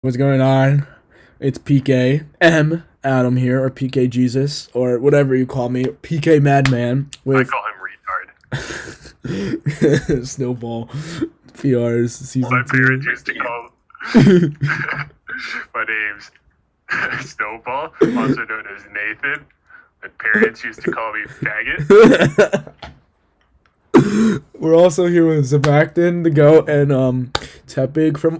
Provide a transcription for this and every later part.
What's going on? It's PK M Adam here, or PK Jesus, or whatever you call me, PK Madman I with call him Snowball PRs retard. My season parents two. used to call my name's Snowball, also known as Nathan. My parents used to call me faggot. We're also here with Zabacton, the goat, and Tepig from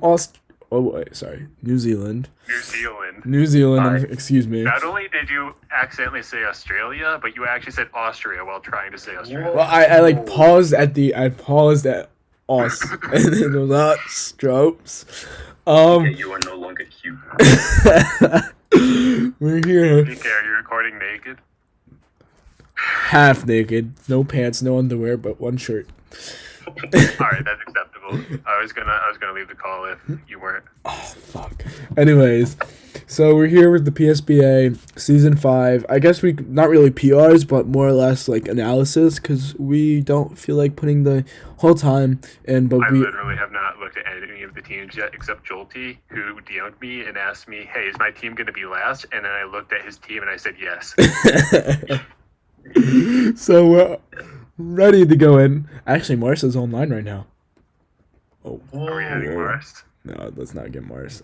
New Zealand. New Zealand. New Zealand, excuse me. Not only did you accidentally say Australia, but you actually said Austria while trying to say Australia. Well, I paused at us, and then it was Stropes. Okay, you are no longer cute. We're here. PK, are you recording naked? Half naked, no pants, no underwear, but one shirt. Alright, that's acceptable. I was gonna leave the call if you weren't. Oh fuck. Anyways, so we're here with the PSBA season 5. I guess we not really PRs, but more or less like analysis, because we don't feel like putting the whole time in. But I we literally have not looked at any of the teams yet, except Jolty, who DM'd me and asked me, "Hey, is my team gonna be last?" And then I looked at his team and I said yes. So we're ready to go in. Actually, Morris is online right now. Oh, Are we heading Mars? no, let's not get Morris.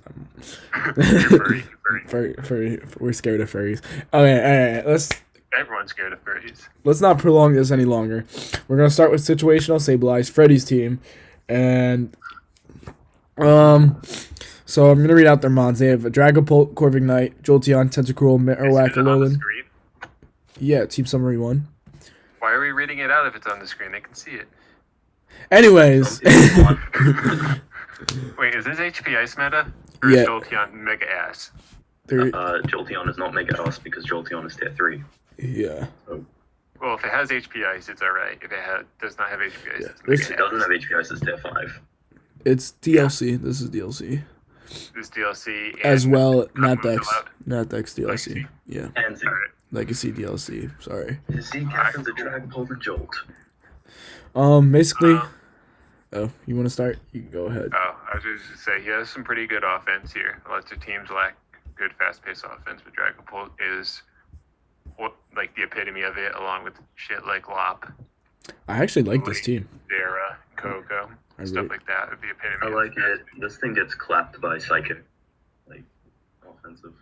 You're furry. We're scared of furries. Okay, all right, Everyone's scared of furries. let's not prolong this any longer. We're gonna start with situational stabilize Freddy's team, and so I'm gonna read out their mons. They have a Dragapult, Corvin Knight, Jolteon, Tentacruel, Marowak, Is it on the Alolan. screen? Yeah, Team Summary 1. Why are we reading it out if it's on the screen? They can see it. Anyways, Wait, is this HP Ice meta? Or Yeah. is Jolteon mega ass? Jolteon is not Mega Us because Jolteon is tier 3. yeah. Well, if it has HP Ice, it's alright. If it does not have HP Ice, Yeah. it's This- If mega it doesn't ass. have HP Ice, it's tier 5. It's DLC. This is DLC. This DLC As and well, Combos Natdex. allowed. Natdex DLC. Legacy. Yeah. And Z. Alright. Legacy DLC. Sorry. His Z captain's a Dragapult and Jolt. Basically. Oh, you want to start? You can go ahead. Oh, I was just going to say, he has some pretty good offense here. Lots of teams lack good fast-paced offense, but Dragapult is like the epitome of it, along with shit like Lop, I actually like this team. Dara, Coco, I stuff really- like that. The epitome. I of like it. This thing gets clapped by Psychic. Like, offensive.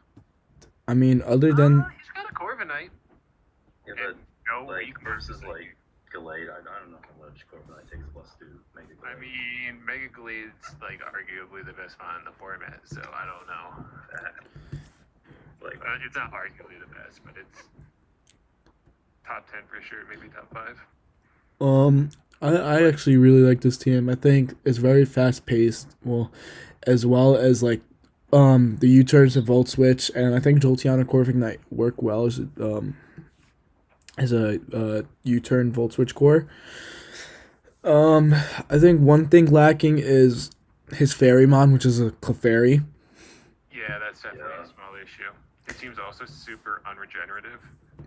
I mean, other than He's got a Corviknight. Yeah, And but, no like, weak versus, versus like, Gallade, I don't know how much Corviknight takes plus to make it. I mean, Mega Glade's like arguably the best mod in the format, so I don't know. Like, It's not arguably the best, but it's top 10 for sure, maybe top 5. I actually really like this team. I think it's very fast paced. Well, as well as like the U-turns and Volt Switch, and I think Jolteon and Corvin Knight work well as a U-turn Volt Switch core. I think one thing lacking is his Fairymon, which is a Clefairy. Yeah, that's definitely Yeah. a small issue. His team's also super unregenerative.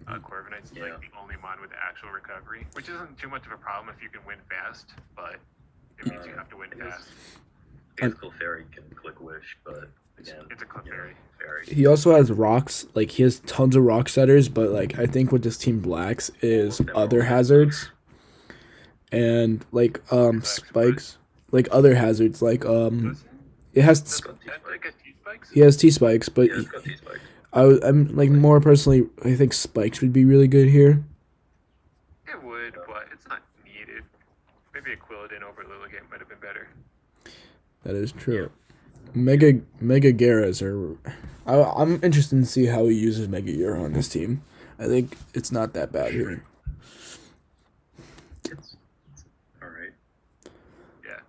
Corviknight's Yeah. like the only mod with actual recovery, which isn't too much of a problem if you can win fast, but it means you have to win fast. his Clefairy can click Wish, but again, It's a Clefairy. Fairy. He also has rocks. Like he has tons of rock setters, but like I think what this team lacks is other hazards. And like spikes, like other hazards, like it has He's got That's like a T-Spikes? he has T spikes, but Yeah, it's got T-Spike. I'm like more personally, I think spikes would be really good here. It would, but it's not needed. Maybe a Quilladin over Lilligant might have been better. That is true. Mega Garas are. I'm interested to see how he uses Mega Gear on this team. I think it's not that bad here. It's alright. Yeah.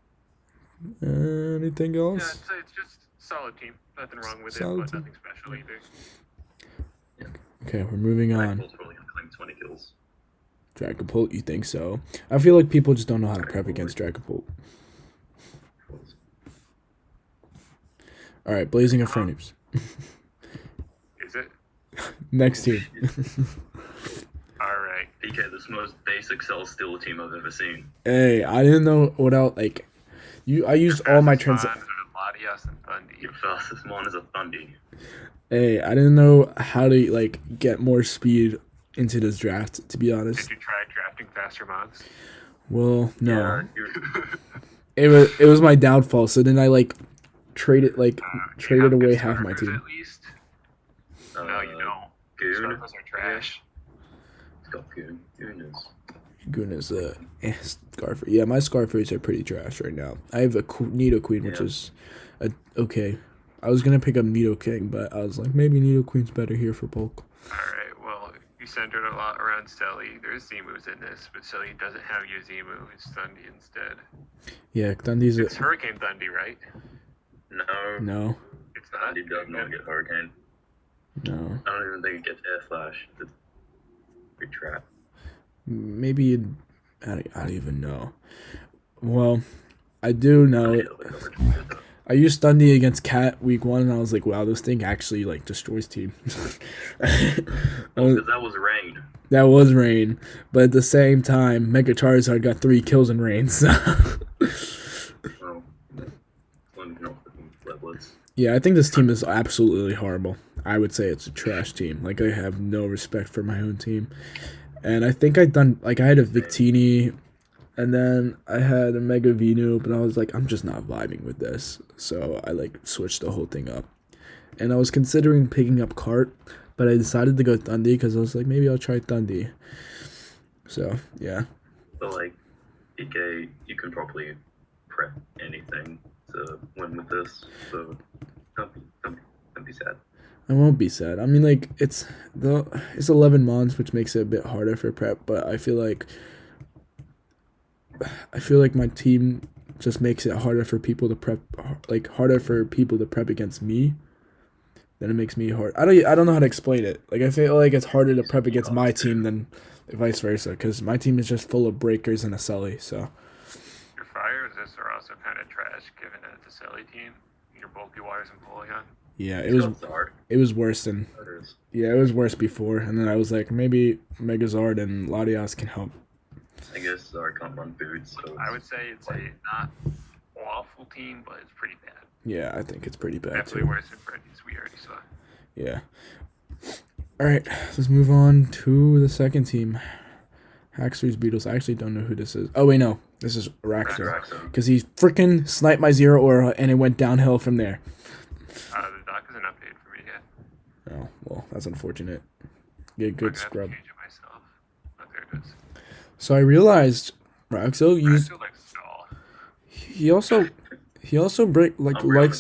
Anything Yeah, else? it's just solid team. Nothing wrong with Solid it, but team. nothing special either. Okay, we're moving on. Dragapult's probably gonna claim 20 kills. Dragapult, you think so? I feel like people just don't know how to prep against Dragapult. All right, Blazing Infernos. Is it? Next team. Alright. PK, this most basic Cell Steel team I've ever seen. Hey, I didn't know what else. Like, I used all my Fastest trans. mons are Latias and Thundy. Your fastest one is a Thundy. Hey, I didn't know how to like get more speed into this draft. To be honest, Did you try drafting faster mods? well, no, Yeah, it was my downfall. So then I like traded Do you traded have good away half my starters team. At least? No, you don't. Goon. Starters are trash. It's got Goon. Goon is. Goodness, Scarfer. Yeah, my Scarfers are pretty trash right now. I have a Nido Queen, which Yeah. is okay. I was gonna pick up Nido King, but I was like, maybe Nido Queen's better here for bulk. Alright, well, you centered a lot around Selly. There's Zemus in this, but Selly doesn't have Yuzemu. It's Thundy instead. Yeah, Dundee's It's Hurricane Thundy, right? No. no, It's not. Thundy does not get Hurricane. no. I don't even think it gets Air Flash. It's pretty trap. Maybe I don't even know. Well, I do know. I used Dundee against Cat week 1, and I was like, wow, this thing actually like destroys team. Because that was rain. That was rain, but at the same time, Mega Charizard got 3 kills in rain. So Well, not levelets. yeah, I think this team is absolutely horrible. I would say it's a trash team. Like I have no respect for my own team, and I think I had a Victini. And then I had a Mega Venu, but I was like, I'm just not vibing with this. So I like switched the whole thing up. And I was considering picking up Cart, but I decided to go Thundy because I was like, maybe I'll try Thundy. So, yeah. But like, DK, you can probably prep anything to win with this. So don't be sad. I won't be sad. I mean, like, it's 11 months, which makes it a bit harder for prep, but I feel like my team just makes it harder for people to prep, like harder for people to prep against me. Then it makes me hard. I don't know how to explain it. Like I feel like it's harder to prep against my team than vice versa, because my team is just full of breakers and a Sully. So Your fire resists are also kind of trash, given that it's a Selly team. Your bulky wires and Polygon. yeah, It was worse than it was worse before. And then I was like, maybe Megazord and Latias can help. I guess Zard can't run boots, so I would say it's a not awful team, but it's pretty bad. Yeah, I think it's pretty bad Definitely too. worse than Freddy's, we already saw. Yeah. All right, let's move on to the second team. Hackster's Beatles. I actually don't know who this is. Oh wait, no, this is Raxor, because he freaking sniped my Zero Aura and it went downhill from there. The doc isn't updated for me yet. Oh well, that's unfortunate. Get good I'm gonna have to scrub. change it myself. Oh, there it is. So I realized Raxor used. Raxor likes stall. He also likes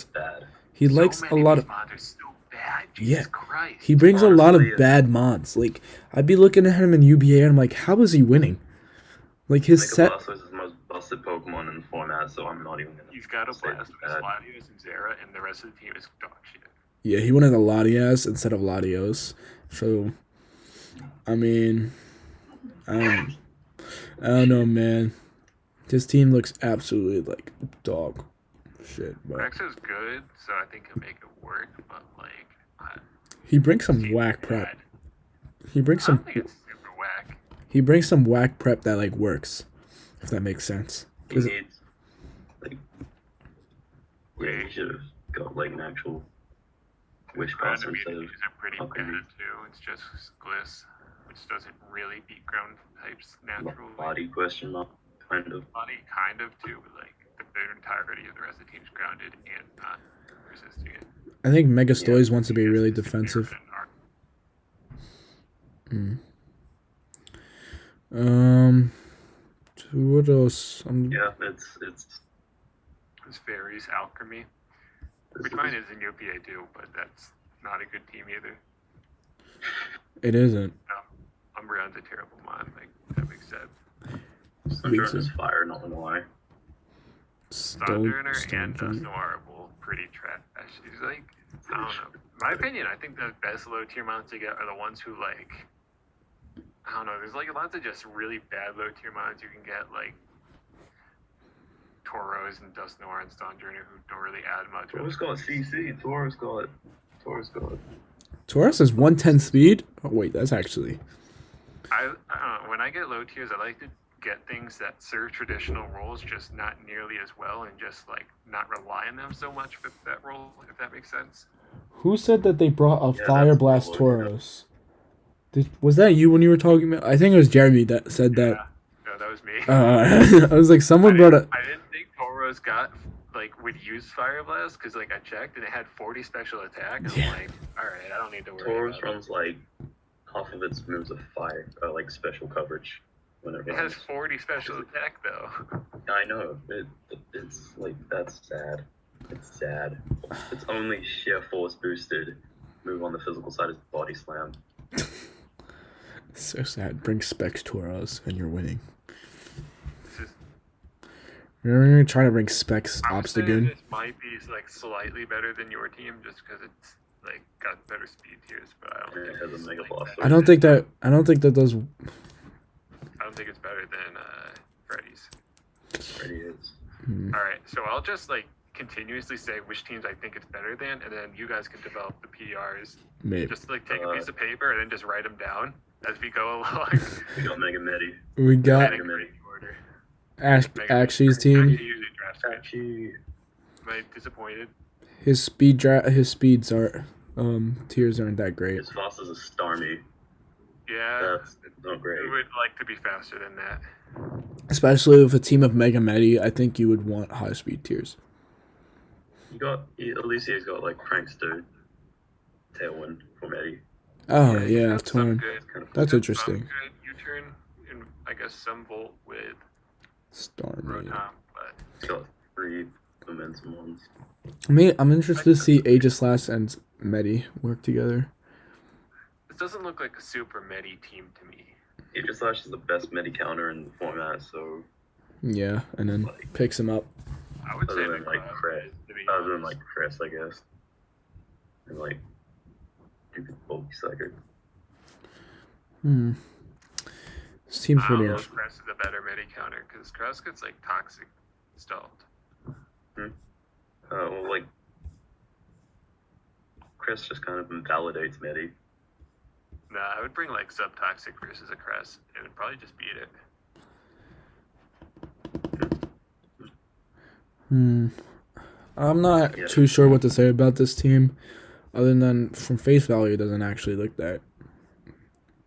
bad. he likes So a many lot of of these mods are so bad. Yeah. Jesus Christ. he brings a lot of Honestly, bad mods. Like I'd be looking at him in UBA and I'm like, how is he winning? Like his Mega set. Blastoise is the most busted Pokemon in the format, so I'm not even gonna. He's got a say blast with bad. Latios and Zera, and the rest of the team is dog shit. Yeah, he wanted a Latias instead of Latios. So, I mean, I don't know, man. His team looks absolutely like dog shit. But Raxor's good, so I think he'll make it work, but like, he brings some seems whack bad. prep. He brings I some. don't think it's super whack. He brings some whack prep that like works, if that makes sense. He 'Cause- needs yeah, he should have got like an actual wish pass Ground instead of immunities are pretty Okay. bad too. It's just Gliss, which doesn't really beat ground types naturally. body question mark kind of. Body kind of too, but like the entirety of the rest of the team's grounded and not resisting it. I think Megastoys wants to be Yes, really it's defensive. better than our- What else? Yeah, it's It's Fairies, Alchemy, this which is- mine is in UPA too, but that's not a good team either. It isn't. Umbreon's a terrible mod, like that makes sense. Sunburn is fire, not gonna lie. Thunderner and Stone- Dust Noir are both pretty trash. He's like, I don't know. In my opinion, I think the best low tier mods to get are the ones who like, I don't know. There's like lots of just really bad low tier mods you can get, like Toros and Dust Noir and Stonjourner, who don't really add much. Taurus got CC. Taurus got. Taurus has 110 speed. Oh wait, that's actually. I don't know. When I get low tiers, I like to get things that serve traditional roles, just not nearly as well, and just like not rely on them so much for that role, if that makes sense. Who said that they brought a Yeah, Fire that's Blast probably- Tauros? Was that you when you were talking about? I think it was Jeremy that said that. Yeah, no, that was me. I was like, someone brought a. I didn't think Tauros would use Fire Blast because like I checked and it had 40 special attack. And Yeah. I'm like, all right, I don't need to worry Taurus about it. runs like half of its moves of fire, like special coverage when it It runs. has 40 special attack though. I know. It's like that's sad. It's sad. Its only sheer force boosted move on the physical side is body slam. So sad. Bring Specs Tauros and you're winning. This is, You're trying to bring Specs I would say Obstagoon. this might be like slightly better than your team just because it's like got better speed tiers, but I don't And it think has a it's Mega like Blaster. that. I don't think that does. I don't think it's better than Freddy's. Already is. All right, so I'll just like continuously say which teams I think it's better than, and then you guys can develop the PRs. Maybe. Just like take a piece of paper and then just write them doam as we go along. We got Mega Medi. We got In any order. Ashley's team. He usually drafts good. Actually, Am I disappointed? His speeds are tiers aren't that great. as fast as a Starmie. Yeah, That's not great. I would like to be faster than that. Especially with a team of Mega Medi, I think you would want high speed tiers. At least he's got like Prankster, Tailwind for Medi. Oh he's yeah, got some Torn. good- Kind of That's some interesting. good U-turn and I guess some Volt with Stormy. Rotom, but He's got 3 momentum ones. I'm interested to see Aegislash and Medi work together. this doesn't look like a super medi team to me. Aegislash is the best Medi counter in the format, so Yeah, and then picks him up. I would say other than like McLeod, Chris, to be other than honest. like Chris, I guess, and like stupid bulky sucker. This team's I pretty don't know if interesting. Crest is a better medi counter because Crest gets like toxic stalled. Well, like Chris just kind of invalidates Medi. Nah, I would bring like subtoxic versus a Crest. It would probably just beat it. I'm not Yeah. too sure what to say about this team, other than from face value, it doesn't actually look that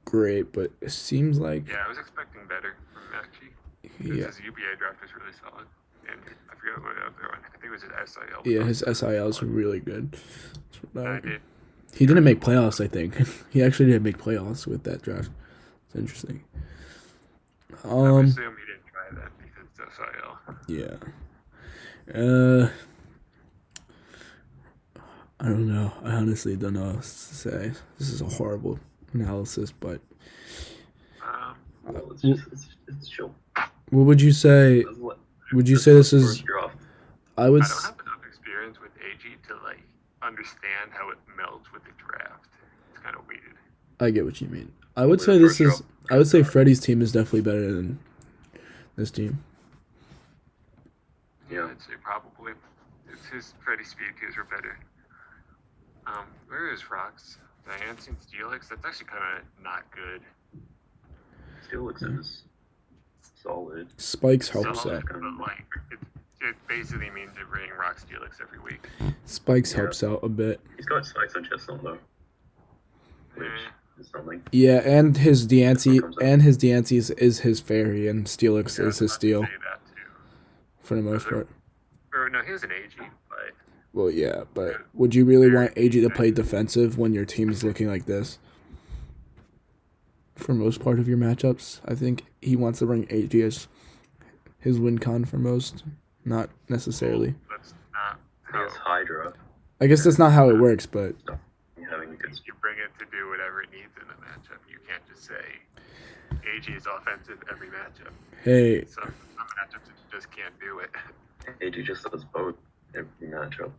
great. But it seems like Yeah, I was expecting better from Maxi. yeah, His UBA draft was really solid. And I forget what the other one. I think it was his SIL. yeah, his SILs are really good. I did. He didn't make playoffs, I think. He actually didn't make playoffs with that draft. It's interesting. I would assume he didn't try that because it's SIL. Yeah. I don't know. I honestly don't know what else to say. This is a horrible analysis, but Well, it's chill. what would you say? Would you say this is? First draft. I would. I don't have enough experience with AG to like understand how it melds with the draft. It's kind of weird. I get what you mean. I would say this is. I would say Freddie's team is definitely better than this team. Yeah. I'd say probably. It's his Freddy speed tiers were better. Where is Rocks? Diancie and Steelix? That's actually kind of not good. Steelix is solid. Spikes helps Solid, out. but like it basically means you're bringing Rock Steelix every week. Spikes Yeah. helps out a bit. He's got spikes on chestnut though, which Eh, is something. Yeah, and his Diancie is his fairy, and Steelix yeah, is his I'd steel say that too. for the most part. Or no, he has an AG, but Well, yeah, but would you really want AG to play defensive when your team is looking like this? For most part of your matchups, I think he wants to bring AG as his win con for most, not necessarily. that's not He how has Hydra. I guess that's not how it works, but Having a good you bring it to do whatever it needs in a matchup. You can't just say AG is offensive every matchup. hey, Some matchups it just can't do it. AG just does both every matchup.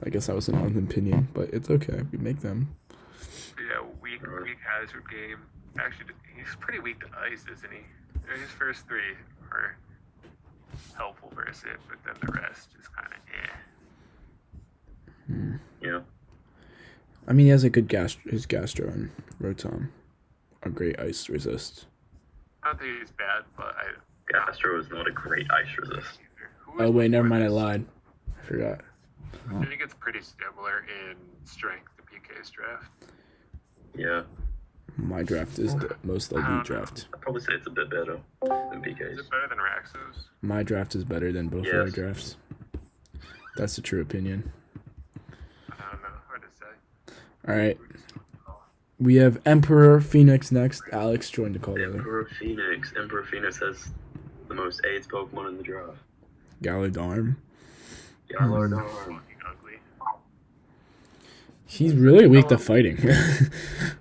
I guess that was an own opinion, but it's okay. We make them. Yeah, weak hazard game. Actually, he's pretty weak to ice, isn't he? His first 3 are helpful versus it, but then the rest is kind of Yeah. I mean, he has a good his Gastro and Rotom are great ice resist. I don't think he's bad, but I Gastro is not a great ice resist. who Oh was wait, never before mind. I this? lied. I forgot. I think it's pretty similar in strength to PK's draft. Yeah, My draft is the most elite draft. I'd probably say it's a bit better than Is PK's. it better than Raxo's? My draft is better than both of our Yes. drafts. That's the true opinion. I don't know. Hard to say. All right. We have Emperor Phoenix next. Alex joined the call. Brother. Emperor Phoenix. Emperor Phoenix has the most AIDS Pokemon in the draft. Galadarm. Galadarm. Fucking ugly. He's really weak to fighting. I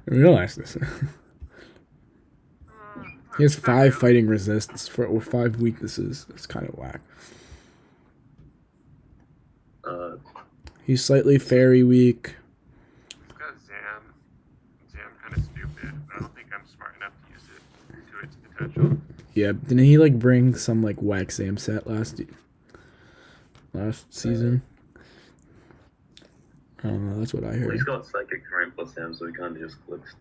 realize this. He has 5 fighting resists or 5 weaknesses. That's kind of whack. He's slightly fairy weak. He's got Zam. Zam kind of stupid. I don't think I'm smart enough to use it to its potential. Yeah, didn't he like bring some like whack Zam set last season? I don't know. That's what I Well, heard. he's got Psychic Current plus him, so he kind of just clicks.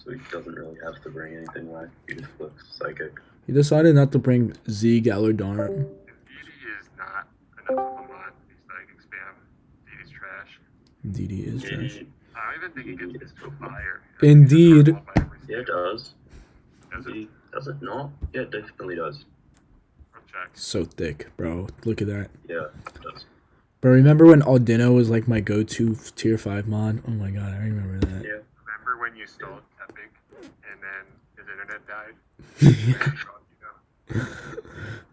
So he doesn't really have to bring anything whack. He just clicks Psychic. He decided not to bring Z Galadarm. Beauty is not enough of a mod. He's like spam. Beauty's trash. DD is trash. I don't even think he gets to fire. Indeed. Yeah, it does. Does it? Does it not? Yeah, it definitely does. I'll check. So thick, bro. Look at that. Yeah, it does. Bro, remember when Aldino was like my go-to tier 5 mod? Oh my god, I remember that. Yeah. Remember when you stole Epic and then his internet died?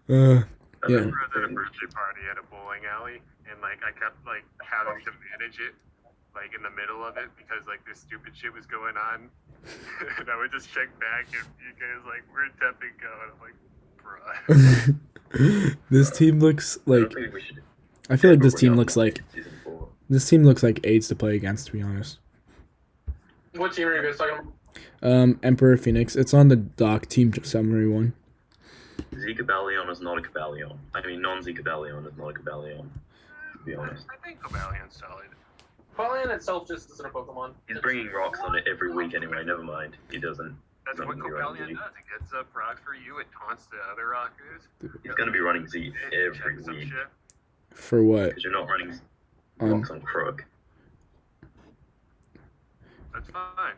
Yeah. I remember I was at a birthday party at a bowling alley, and like I kept like having to manage it, like in the middle of it because like this stupid shit was going on, and I would just check back and you guys like, where'd Epic go? And I'm like, bruh. This team looks I like. don't think we should. I feel like this We're team not looks like. Season 4. This team looks like AIDS to play against, to be honest. What team are you guys talking about? Emperor Phoenix. It's on the dock team summary one. Zekabalion is not a Cabalion. I mean, non-Zekabalion is not a Cabalion, to be honest. I think Cabalion's solid. Qualian itself just isn't a Pokemon. He's bringing rocks on it every week anyway, never mind. He doesn't. That's Not what gonna be running Cobalion Z. does. It gets up rocks for you, it taunts the other rockers. He's going to be running Z It every checks some week. shit. For what? Because you're not running Um, rocks on Crook. That's fine.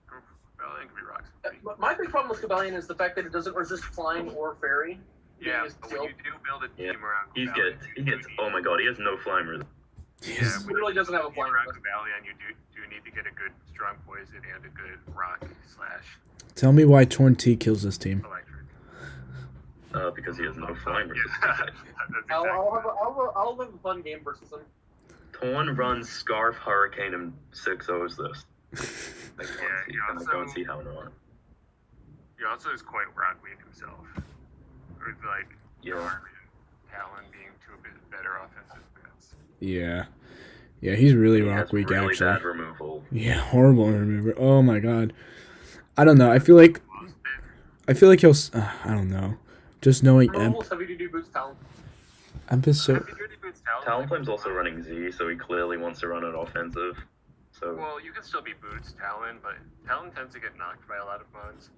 Cobalion can be rocks. My big problem with Cobalion is the fact that it doesn't resist flying or fairy. Yeah, It's but when you do build a Yeah. team around He Cobalion, gets, oh my god, he has no flying resist. yeah, It really doesn't have a flying around resist. Cobalion, you do need to get a good strong poison and a good rock slash Tell me why Torn T kills this team. electric. Because he has no flying Yeah, resist. that's exactly I'll have a fun game versus him. Torn runs Scarf, Hurricane, and 6-0s this. I Yeah, he I also- don't see how not. He also is quite rock weak himself. With like Yeah. Yarn and Talon being two bit better offensive bets. Yeah. Yeah, he's really He rock has weak, really actually. bad removal. Yeah, horrible remember. Oh my god. I don't know. I feel like he'll. I don't know. Just knowing Emp. Almost heavy duty boots talent. Emp is so. Heavy duty boots Talon. Talonflame's also running Z, so he clearly wants to run it offensive. So Well, you can still be boots Talon, but Talon tends to get knocked by a lot of mods.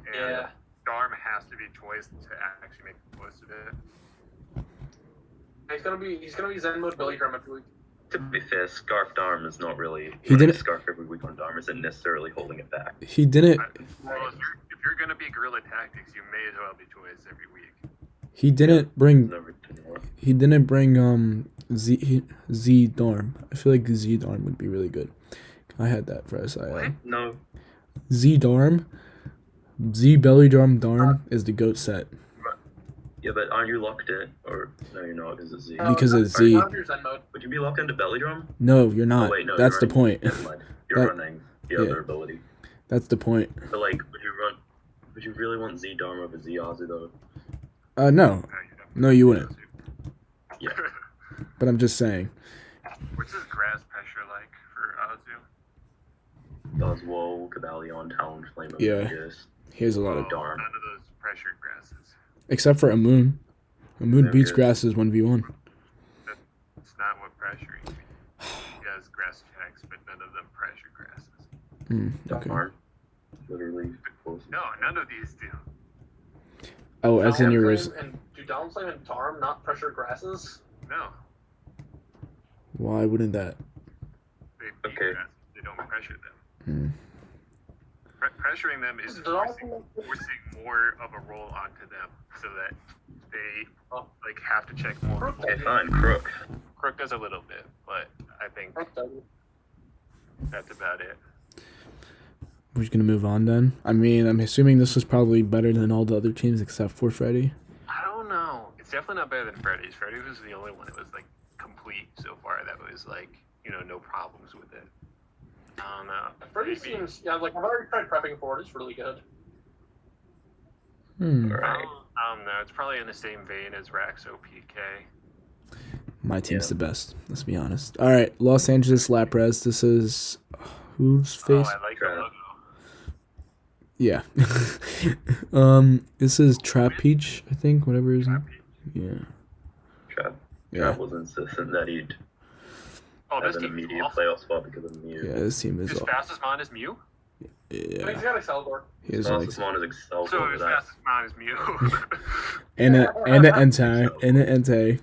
And Yeah. Darm has to be choiced to actually make the most of it. He's gonna be Zen mode Billy Drum every week. to be fair, Scarf Darm is not really He running didn't- Scarf every week on Darm isn't necessarily holding it back. He didn't. Well, if you're gonna be guerrilla tactics, you may as well be choiced every week. He didn't bring. There's no reason why. He didn't bring Z Dorm. I feel like Z Dorm would be really good. I had that for SIL. No, Z Dorm. Z Belly Dorm is the goat set. yeah, but aren't you locked in? Or no, you're not. Because it's Z. Because not- it's Z. Not if you're Zen mode. Would you be locked into Belly Drum? No, you're not. Oh, wait, no, That's you're the running- point. Never mind. You're That- running the yeah. other ability. That's the point. But like, would you really want Z Darm over Z Azu though? No. No, you don't. No, you wouldn't. Yeah. But I'm just saying. What's his grass pressure like for Azu? Buzzwole, Cabalion, Talonflame, Yeah. Amogus. He has a lot of. Darn. None of those pressured grasses. Except for Amoon. Amoon Yeah, beats good. grasses 1v1. It's not what pressure he does grass checks, but none of them pressure grasses. Okay. Darn. Literally. Close. No, none of these do. Oh, as in your Do Downflame and Tarm not pressure grasses? No, why wouldn't that? they beat Okay. grass. They don't pressure them. Hmm. Pressuring them is forcing more of a roll onto them so that they like have to check more. Okay, fine. Crook. Crook does a little bit, but I think that's about it. We're just gonna move on then. I mean, I'm assuming this was probably better than all the other teams except for Freddy. I don't know. It's definitely not better than Freddy's. Freddy's was the only one that was like complete so far that was like, you know, no problems with it. I don't know. Freddy seems, yeah, like I've already tried prepping for it. It's really good. Right. I don't know. It's probably in the same vein as Raxo PK. My team's the best. Let's be honest. All right, Los Angeles Lapras. This is whose face? Oh, I like the logo. Yeah. This is Trap Peach, I think. Whatever his name. Yeah. Trap. Yeah. Trap was insistent that he'd Oh, have this an team's immediate awful. playoff spot because of Mew. Yeah, this team is His all. fastest mon is Mew? He's Yeah. got Excalibur. He is Fastest like one is Excel So over his that. fastest mon is Mew. and an Entei.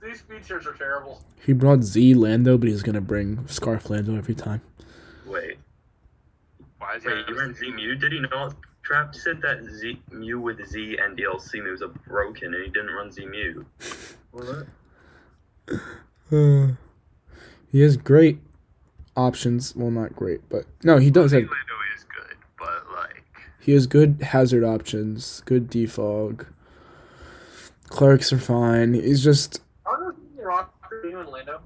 These features are terrible. He brought Z Lando, but he's gonna bring Scarf Lando every time. Wait, Why is he he ran Z Mew? Did he not? Trap said that Z Mew with Z and DLC moves are broken, and he didn't run Z Mew. What? He has great options. Well, not great, but no, he does have. Lando is good, but like He has good hazard options, good defog. Clerks are fine. He's just Aren't there Rocker, Mew, and Lando?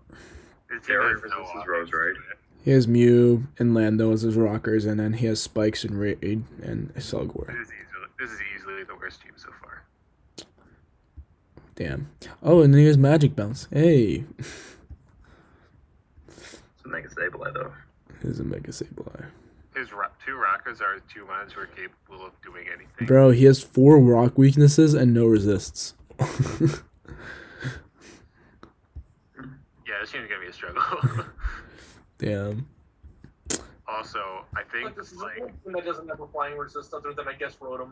his team Barry has no versus offense Rose, right? to it. he has Mew and Lando as his rockers, and then he has Spikes and Raid and Selgor. This is easily the worst team so far. Damn. Oh, and then he has Magic Bounce. Hey, It's a Mega Sableye though. he's a Mega Sableye. His two rockers are two mons who are capable of doing anything. Bro, he has 4 rock weaknesses and no resists. Yeah, this team's gonna be a struggle. Damn. Also, I think Like, this is like a team that doesn't have a flying resist other than, I guess, Rotom.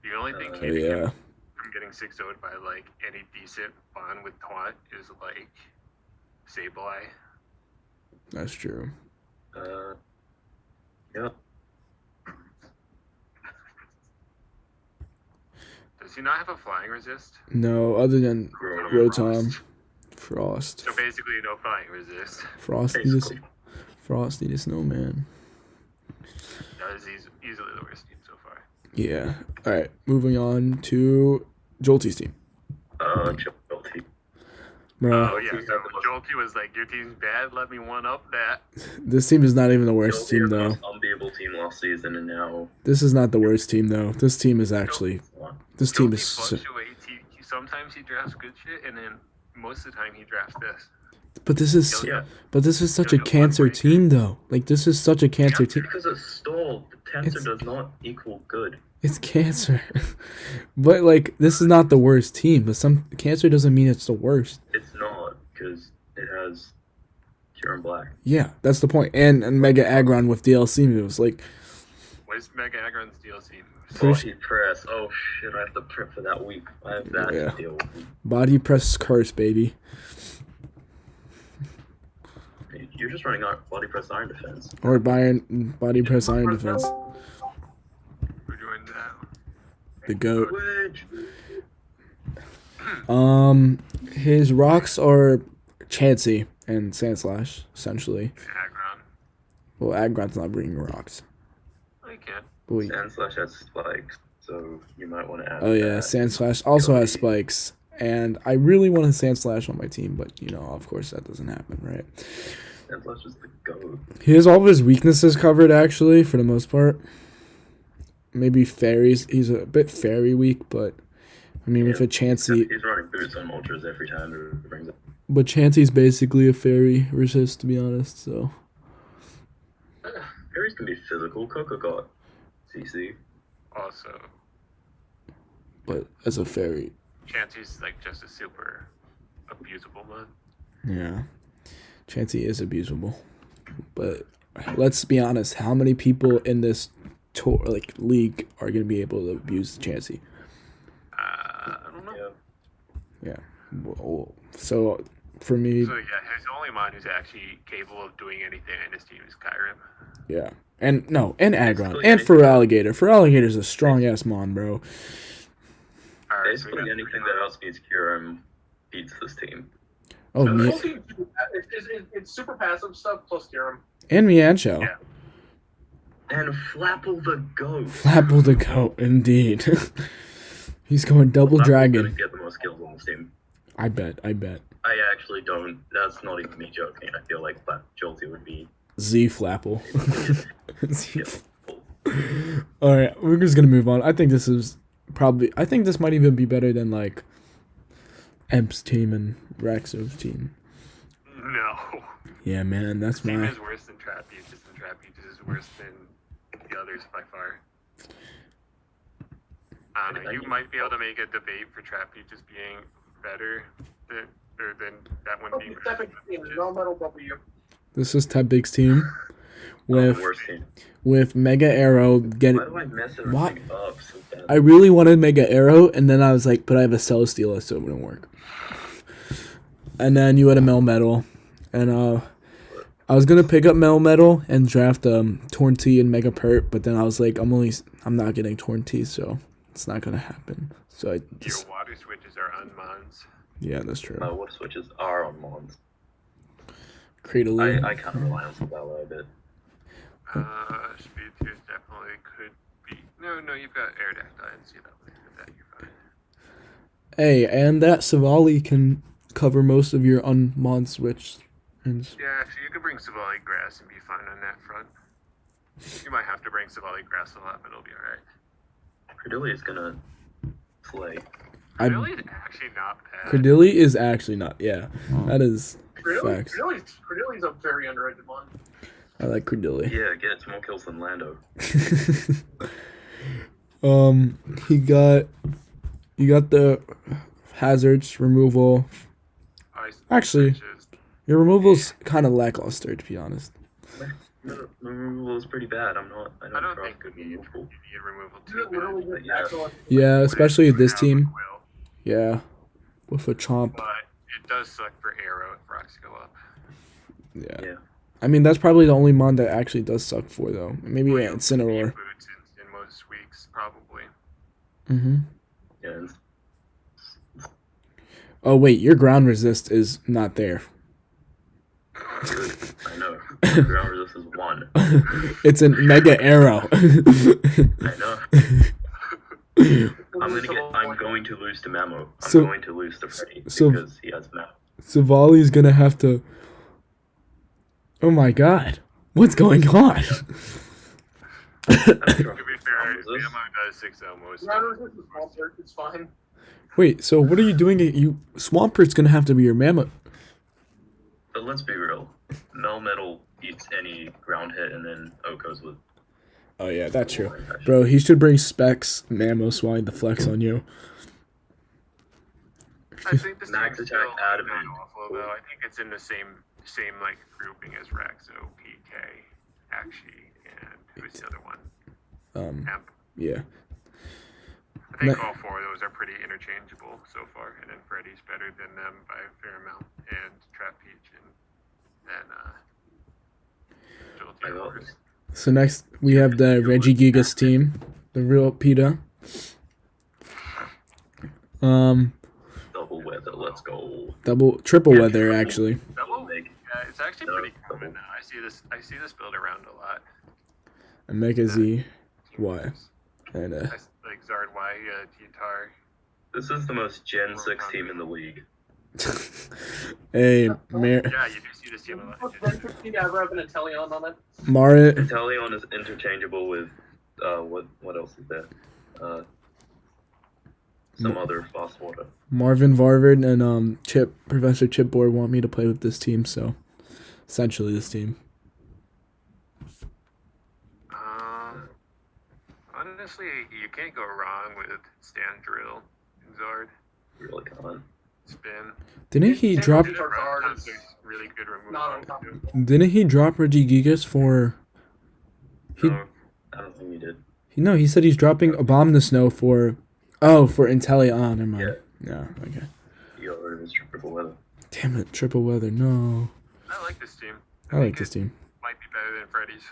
the only thing Oh, keeping Yeah. him from getting 6-0'd by like any decent bond with Taunt is like Sableye. That's true. Yep. Does he not have a flying resist? No, other than Rotom. Frost. So basically, no flying resist. Frosty Basically. Frosty the Snowman. That is easily the worst team so far. Yeah. Alright, moving on to Jolty's team. Jolty. Bro, Oh yeah, so Jolty was like, "Your team's bad. Let me one up that." this team is not even the worst team, though. Most unbeatable team last season, and now This is not the worst team, though. This team is actually... This team Jolty is... fluctuates. Sometimes he drafts good shit, and then most of the time he drafts this. But this is... yeah, But this is such a cancer team, though. Like, this is such a cancer team. because it's stalled. The cancer It's- does not equal good. It's cancer. But, like, this is not the worst team. But some... Cancer doesn't mean it's the worst. It's not because it has Cure and Black. Yeah, that's the point. And Mega Aggron with DLC moves. Like, Where's Mega Aggron's DLC moves? Body press. Oh shit! I have to prep for that week. I have that Yeah. to deal with. body press curse, baby. You're just running out body press iron defense. Or body press iron defense. We're doing that. The GOAT. Which His rocks are Chansey and Sandslash, essentially. Aggron. Well, Aggron's not bringing rocks. I can. But we, Sandslash has spikes, so you might want to add. oh yeah, that. Sandslash also has spikes. And I really want a Sandslash on my team, but, you know, of course that doesn't happen, right? Sandslash is the goat. He has all of his weaknesses covered, actually, for the most part. Maybe fairies. He's a bit fairy weak, but, I mean, with a Chansey... He's running boots on ultras every time he brings it. But Chansey's basically a fairy resist, to be honest, so... Fairies can be physical. Coco got CC. Also, But as a fairy, Chansey's like just a super abusable one. yeah. Chansey is abusable. But let's be honest, how many people in this league are gonna be able to abuse Chansey. I don't know. Yeah. Well, so for me, So yeah, his only mon who's actually capable of doing anything in his team is Kyrim. yeah, and Aggron, Basically and for anything. Alligator. For Alligator's a strong ass mon, bro. Alright, so we Basically got anything that outspeeds Kyurem beats this team. Oh, The The me whole team, it's super passive stuff plus Serum. and Miancho. Yeah. And Flapple the Goat. Flapple the goat, indeed. He's going double Flapple's dragon. gonna get the most kills on this team. I bet. I actually don't. That's not even me joking. I feel like Jolty would be. Z Flapple. Z. Yeah. All right, we're just gonna move on. I think this is probably. I think this might even be better than like Emp's team and Raxo's team. No. Yeah, man, that's This team my. is worse than Trap Peaches, and Trap Peaches is worse than the others by far. I don't know. You might be able to make a debate for Trap Peaches being better than that one being better. No metal W. This is Ted Big's team with Worst team. Mega Arrow getting. Why do I mess What? everything up so bad? I really wanted Mega Arrow, and then I was like, but I have a Celesteela, so it wouldn't work. And then you had a Melmetal, and I was gonna pick up Melmetal and draft Torn-T and Mega Pert, but then I was like, I'm not getting Torn-T, so it's not gonna happen. So I Your just, water switches are unmons. yeah, that's true. No, what switches are on Mons? Cradle. I kind of rely on Sabella a bit. Speed tiers definitely could be. No, you've got Aerodactyl and Sea Level. With that, you're fine. Hey, and that Savali can cover most of your unmon switch. And Yeah, actually, you could bring Savali Grass and be fine on that front. You might have to bring Savali Grass a lot, but it'll be alright. Cordelia is gonna play. Really, it's actually not bad. Cradilly is actually not. Yeah, that is facts. Credilli's a very underrated one. I like Cradilly. Yeah, gets more kills than Lando. You got the hazards removal. Ice Actually, switches. your removal's kind of lackluster, to be honest. The removal is pretty bad. I I don't trust think good you need removal. removal You too could literally bad. get Yeah. excellent. Yeah, especially With this Alpha team. Quill, Yeah, with a chomp. but it does suck for Arrow if rocks go up. Yeah. Yeah. I mean, that's probably the only mon that actually does suck for, though. Maybe Well, yeah, you'll Incineroar. need boots in most weeks, probably. Mm-hmm. Yeah, and Oh, wait, your ground resist is not there. good. I know. Ground resist is 1. It's a Mega Arrow. I know. I'm going to lose to Mamo. I'm going to lose to Freddy because he has Mamo. Savali's gonna have to. Oh my god. What's going on? To be fair, resist? Mamo does 6-0 most. Ground resist is small search, it's fine. Wait, so what are you doing? Swampert's gonna have to be your mammoth. But let's be real. Melmetal eats any ground hit and then Oko's with. Oh yeah, that's true. Bro, he should bring Specs Mammo swine the flex on you. I think this Max team's attack, still adamant. awful, though. I think it's in the same like grouping as Raxo, PK, Akshi, and who's the other one? Amp. Yeah. I think Ma- all 4 of those are pretty interchangeable so far, and then Freddy's better than them by a fair amount, and Trap Peach, and Jolty, I of love course. it. So next we have the Regigigas team, the real PETA. Double weather, let's go. Triple weather actually. Double, Make yeah, it's actually pretty common now. I see this build around a lot. A Mega Z Y. And Like Zard Y, Tietar. This is the most Gen 6 team in the league. hey, Yeah, you do see this team a lot. What's Gen 15 ever have an Inteleon on it? Marin, Inteleon is interchangeable with what else is there? Some other fast water. Marvin Varvard and Professor Chipboard want me to play with this team, so essentially this team. Honestly, you can't go wrong with Stand Drill and Zard. Really can't. Spin. Didn't he Stand drop? Drill Zard is Really good removal. not on top. Didn't he drop Regigigas for? No, I don't think he did. No, he said he's dropping a bomb in the snow for Intelli. Oh, never mind. Yeah, okay. Your is triple weather. Damn it, triple weather. No. I like this team. I like think this it team. Might be better than Freddy's.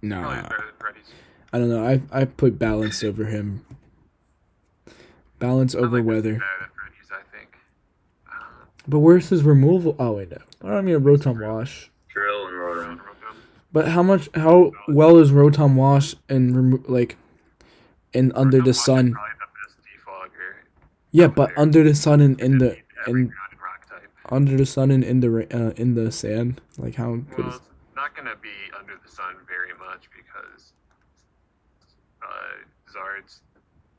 Nah, Probably better than Freddy's. I don't know. I put balance over him. Balance I over like this weather. team better than Freddy's, I think. But where's his removal? Oh wait, no. I mean a Rotom Wash. Drill and Rotom. But how well is Rotom Wash and and under the sun? Probably the best defogger. Yeah, but under the sun and in the Every and ground and rock type. under the sun and in the sand. Like how good Well, is? it's not gonna be under the sun very much because Zard's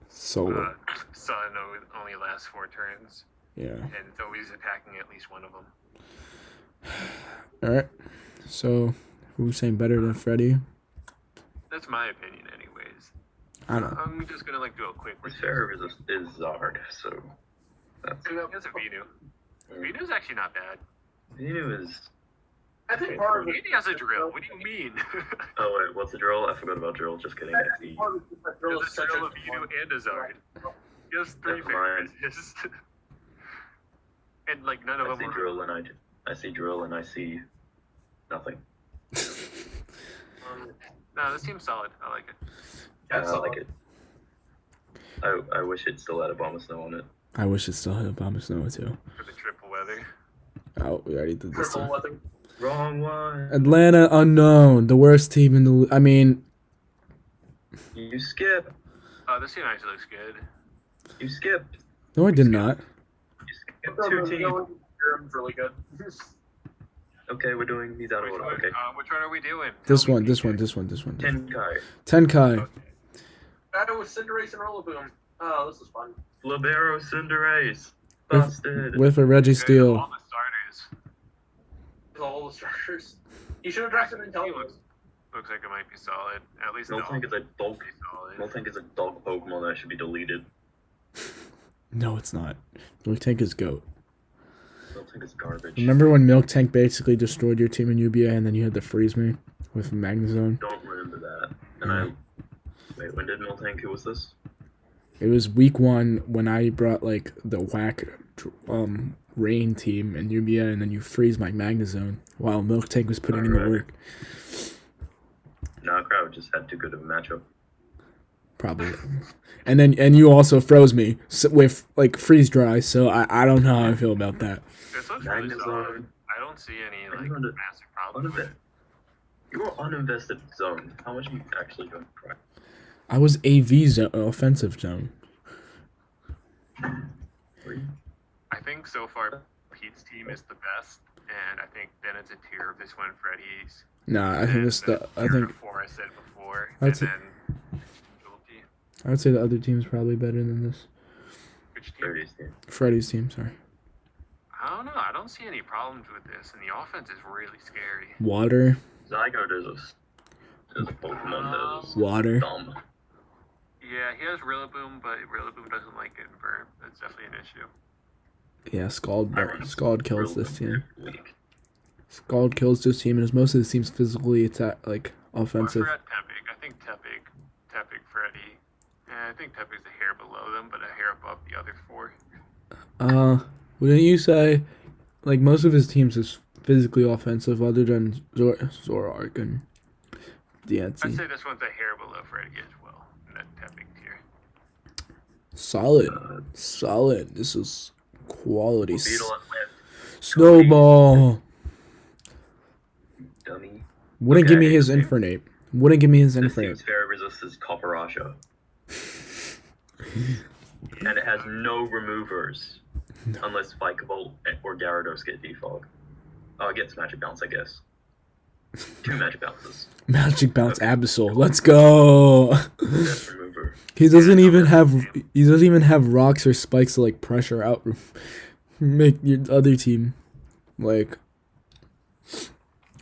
Solar. sun only lasts 4 turns, Yeah. and it's always attacking at least one of them. All right. So, who's saying better than Freddy? That's my opinion, anyways. I don't know. I'm just gonna do a quick. His fair resist is Zard, so that's He has a Venu. Venu's actually not bad. Venu is. I think part of it. He has a drill. What do you mean? Oh wait, what's the drill? I forgot about drill. Just kidding. I I think see. part of it is that He drill has is a such drill, a a Venu, and a Zard. He has 3 Never mind. favorites. And none of I them see are. drill and I see drill and I see nothing. No, this team's solid. I like it. Yeah, I like it. I wish it still had a bomb of snow on it. I wish it still had a bomb of snow too. For the triple weather. Oh, we already did this triple time. weather. Wrong one. Atlanta unknown, the worst team in the. I mean, You skip. This team actually looks good. You skipped. no, I did not. You skipped 2 teams. Durham's really good. Okay, we're doing these out of order. Okay. Which one are we doing? This Tell me, one, this PK. one, this one, this one. Tenkai. Tenkai. That was Cinderace and Rillaboom. Oh, this is fun. Libero Cinderace. With- Busted. With a Good, Registeel. all the starters. All the structures. You should have drafted He Intelligence. looks like it might be solid. At least Miltank is a dog. pretty solid. Miltank is a dog Pokemon that should be deleted. No, it's not. Milk Tank is GOAT. Miltank is garbage. Remember when Milk Tank basically destroyed your team in UBA and then you had to freeze me with Magnezone? Don't remember that. And I. Wait, when did Miltank? Who was this? It was week 1 when I brought the whack rain team in UBA and then you freeze my Magnezone while Milk Tank was putting in the Alright. work. Nah, Crowd just had too good of a matchup. Probably. And you also froze me with freeze dry, so I don't know how I feel about that. This looks really solid. Magnezone. I don't see any Magnezone- massive problems with it. You were uninvested zone. How much are you actually going to cry? I was AV zone, offensive zone. Were you? I think so far Pete's team is the best, and I think then it's a tier of this one, Freddy's. Nah, I think and this the I tier think before I said before, I'd and say- then Guilty. I would say the other team's probably better than this. Which team? 30's team. Freddy's team, sorry. I don't know. I don't see any problems with this, and the offense is really scary. Water. Zygarde is a Pokemon that is Water. dumb. Yeah, he has Rillaboom, but Rillaboom doesn't like getting burned. That's definitely an issue. Yeah, Scald Iron Scald kills Rillaboom this team. weak. Scald kills this team, and as most of the teams physically offensive. I forgot Tepig. I think Tepig, Freddy. And I think Tepig's a hair below them, but a hair above the other 4. Wouldn't you say most of his teams is physically offensive other than Zoroark and I'd Diancie? say this one's a hair below Freddy as well, in that Tepig tier. Solid. This is quality. Beetle and Wind. Snowball. Dummy. Wouldn't give me Okay, his this team- Infernape. Wouldn't give me his This Infernape. team's fairy resist is Copperasha. And it has no removers. Unless Spike Volt or Gyarados get defog. Oh, it gets Magic Bounce, I guess. 2 Magic Bounces. Magic Bounce Absol. Let's go. That's remover. He doesn't even have rocks or spikes to pressure out, make your other team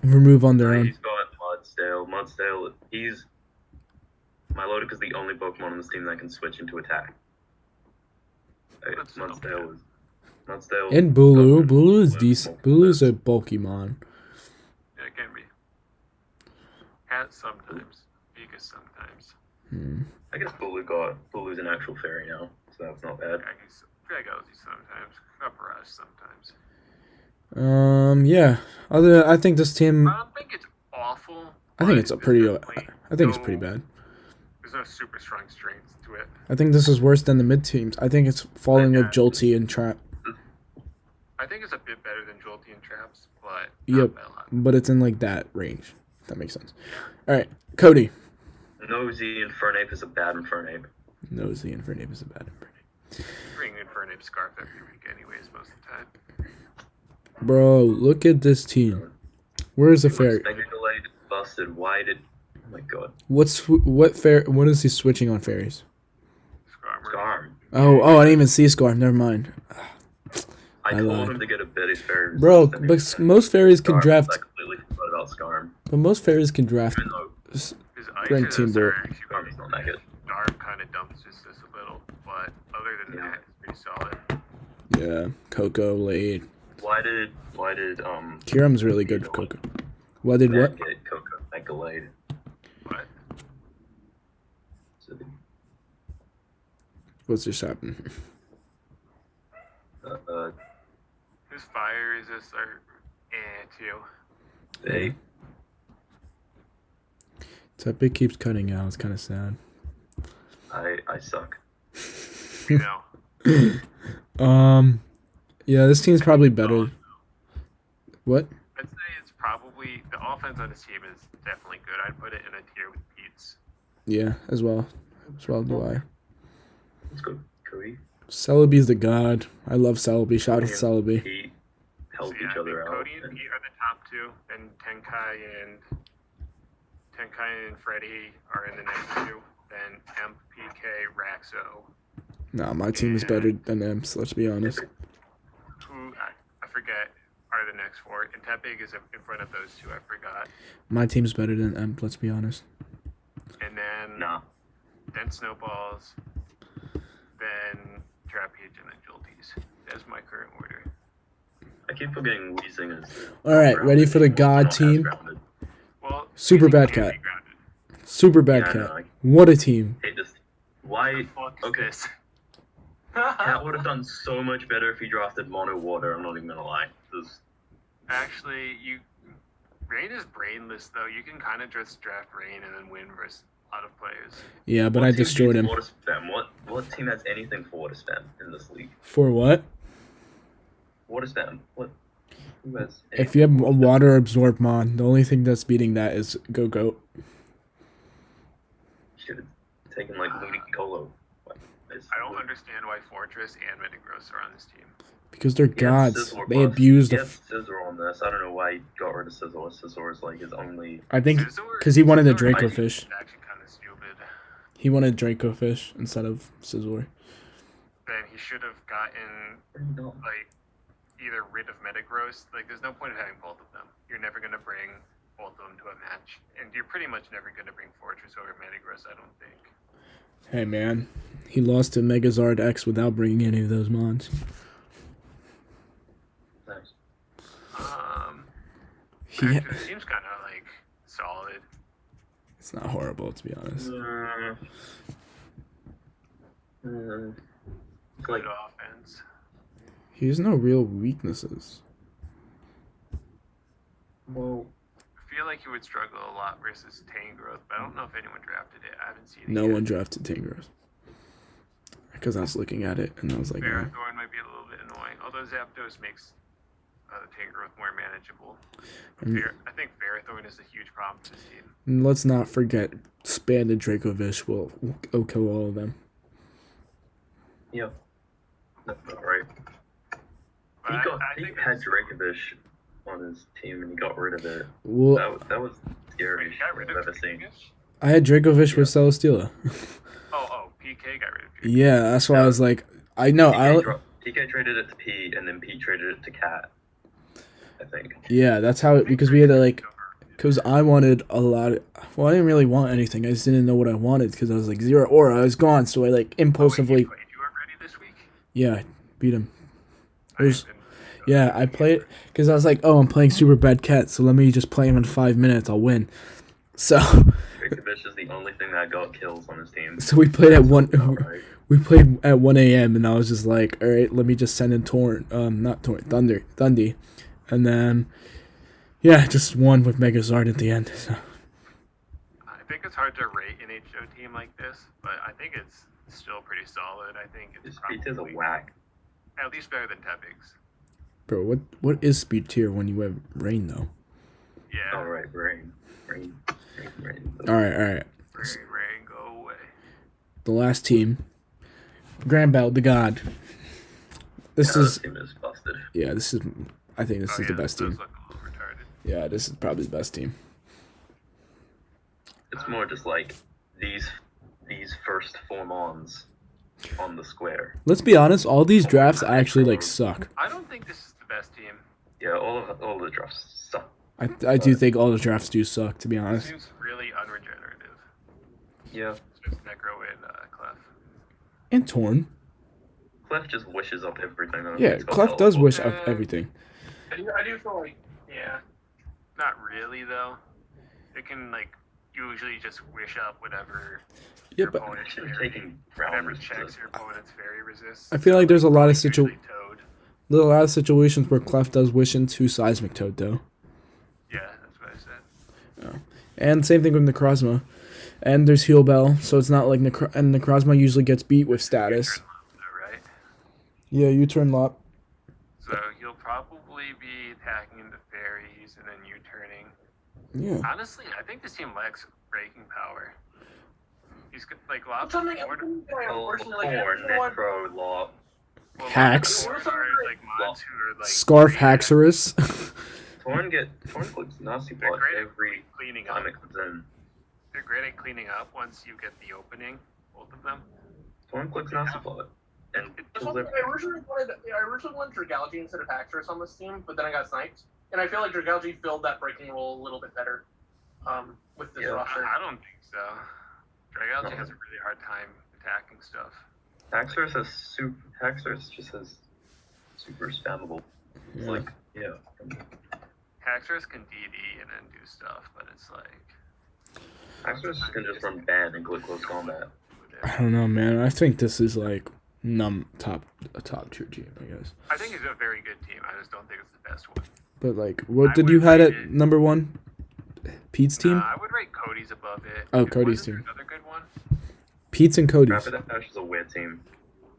remove on their own. He's got Mudsdale. Mudsdale, he's... Milotic is the only Pokemon on this team that can switch into attack. That's not Mudsdale is... Mudsdale... And Bulu. Pokemon- Bulu is Pokemon- decent. Bulu is a bulky mon. Yeah, it can be. Hat sometimes. Pika sometimes. I guess Bulu's an actual fairy now, so that's not bad. Yeah, he's Dragosy sometimes. Uprush sometimes. Yeah. I think this team. I don't think it's awful. I think but it's a there's pretty. definitely I think it's no- pretty bad. There's no super strong strength to it. I think this is worse than the mid teams. I think it's falling with Jolty and Trap. I think it's a bit better than Jolty and Traps, but Yep. not by a lot. But it's in like that range. If that makes sense. All right, Cody. Nosy Infernape is a bad Infernape. Nosy and Fernape is a bad Fernape. Bring Infernape Scarf every week, anyways, most of the time. Bro, look at this team. Where's the fairy? Mega delayed, busted. Why did? Oh my god. What is he switching on fairies? Scarm. Oh, I didn't even see Scarm. Never mind. I I told lied. him to get a Betty fairy. Bro, resistant. but most fairies can Scarm. draft. I completely forgot about Scarm. But most fairies can draft. Even though His Grand Ices team, bro. are actually Scarm really is not that good. Dark kind of dumps just a little, but other than Yeah. that, it's pretty solid. Yeah, Coco late. Why did Kiram's really good for Coco. What did what? get Coco Mega delayed? But So, What's just happened? his fire resists are too. they Tepic keeps cutting out. It's kind of sad. I suck. You know, Yeah, this team's probably better. What? I'd say it's probably the offense on this team is definitely good. I'd put it in a tier with Pete's. Yeah, as well. As well do I. Let's go, Cody. Celebi's the god. I love Celebi. Shout out to Celebi. Pete help So, yeah, each I think other out. Cody and Pete are the top two, and Tenkai and Freddy are in the next two. Then Emp, PK, Raxo, Nah, my team is better than them, so let's be honest. who I forget are the next four. And Tepig is in front of those two. I forgot. My team's better than them, let's be honest. And then Nah. Snowballs, then Trapage, and then Jolties. That's my current order. I keep forgetting Weezing is. Alright, ready for the god Not as team? grounded. Well, Super Weezing Bad can Cat. be grounded. Super bad Yeah, I cat. know, What a team. Hate this. The Why? fuck is Okay. this? Cat would have done so much better if he drafted Mono Water. I'm not even gonna lie. Actually, Rain is brainless though. You can kind of just draft Rain and then win versus a lot of players. Yeah, but What I team destroyed needs him. Water spam? What team has anything for water spam in this league? For what? Water spam. What? Who has? If you have a water absorb mon, the only thing that's beating that is Go-Goat. Should have taken like Ludicolo. I don't understand why Fortress and Metagross are on this team. Because they're He had gods. Scizor They buff. abuse He the. had Scizor on this. I don't know why he got rid of Scizor. Scizor is like his only. I think Scizor- because he wanted a Scizor Draco is fish. actually kind of stupid. He wanted Draco fish instead of Scizor. Then he should have gotten No. like either rid of Metagross. Like, there's no point of having both of them. You're never gonna bring both of them to a match, and you're pretty much never gonna bring Fortress over Metagross. I don't think. Hey man, he lost to Megazard X without bringing any of those mons. Nice. He, Actually, the team's kind of like solid. it's not horrible to be honest. It's like Good offense. He has no real weaknesses. well, I feel like he would struggle a lot versus Tangrowth, but I don't know if anyone drafted it. I haven't seen it No yet. one drafted Tangrowth. Because I was looking at it and I was like, oh. Ferrothorn might be a little bit annoying, although Zapdos makes the Tangrowth more manageable. I think Ferrothorn is a huge problem for this team. And let's not forget, Span and Dracovish will kill all of them. yeah. That's not right. But He think had it's- Dracovish on his team and he got rid of it. Well, That was Wait, scary he got rid I've of ever seen. Dracovish? I had Dracovish with Celesteela. Oh, PK got rid of Dracovish. Yeah, that's why I was like, I know, TK traded it to P and then P traded it to Cat. I think. yeah, that's how it, because we had to like, because I wanted a lot of, well, I didn't really want anything. I just didn't know what I wanted because I was like, Zero Aura, I was gone. So I like Wait, impulsively, he played you already this week? yeah, beat him. I It was- didn't- Yeah, I played because I was like, oh, I'm playing Super Bad Cat, so let me just play him in 5 minutes. I'll win. So Dracovish Fish is the only thing that got kills on his team. So we played at one. Alright. We played at 1 a.m. and I was just like, all right, let me just send in not Torn, Thundy, and then yeah, just won with Megazord at the end. So. I think it's hard to rate an HO team like this, but I think it's still pretty solid. I think it's His speed is a probably whack. at least better than Tepig's. Bro, what is speed tier when you have rain though? Yeah. Alright, rain. All right. Rain, go away. The last team, Granbelt, the God. This This team is busted. yeah, this is. I think this is the best Does team. look a little retarded. Yeah, this is probably the best team. It's more just like these first 4 mons on the square. Let's be honest, all these drafts actually like suck. I don't think this is the best team. Yeah, all the drafts suck. I do think all the drafts do suck, to be It honest. seems really unregenerative. Yeah. So it's Necro and Clef. And Torn. Clef just wishes up everything. Yeah, It's got Clef does teleport. wish up everything. I do feel like, Yeah. Not really though. It can like usually just wish up whatever Yeah, your but opponent's Should have fairy, taken whatever rounds. checks your opponent's fairy resists. I feel like there's a lot of Usually Toad. situations where Clef does wish into Seismic Toad though. Yeah, that's what I said. And same thing with Necrozma. And there's Heal Bell, so it's not like and Necrozma usually gets beat with status. Turn left, though, right? Yeah, U-turn lop. So you'll probably be attacking into fairies and then U-turning. Yeah. Honestly, I think this team lacks breaking power. He's like lots of something Horn. unfortunately, like, Or everyone- Necro Law. Well, Hacks. Horn are like mods who are like Scarf great at- Haxorus. Torn clicks nasty They're block great at every cleaning up. time it comes in. They're great at cleaning up once you get the opening. Both of them. Torn clicks nasty block. And kills I everything. originally wanted Dragalge instead of Haxorus on this team, but then I got sniped. And I feel like Dragalge filled that breaking role a little bit better with this Yeah. roster. I don't think so. Dragalge has a really hard time attacking stuff. Haxorus just has super spammable. It's Yeah. like, yeah. Haxorus can DD and then do stuff, but it's like Haxorus can just run ban and click close combat. I don't know, man. I think this is like a top tier team, I guess. I think it's a very good team. I just don't think it's the best one. But like, what I did would you had rate at it- number one? Pete's team. I would rate Cody's above it. Oh, And Cody's wasn't there team. Another good one. Pete's and Cody's. Rapidash is a weird team.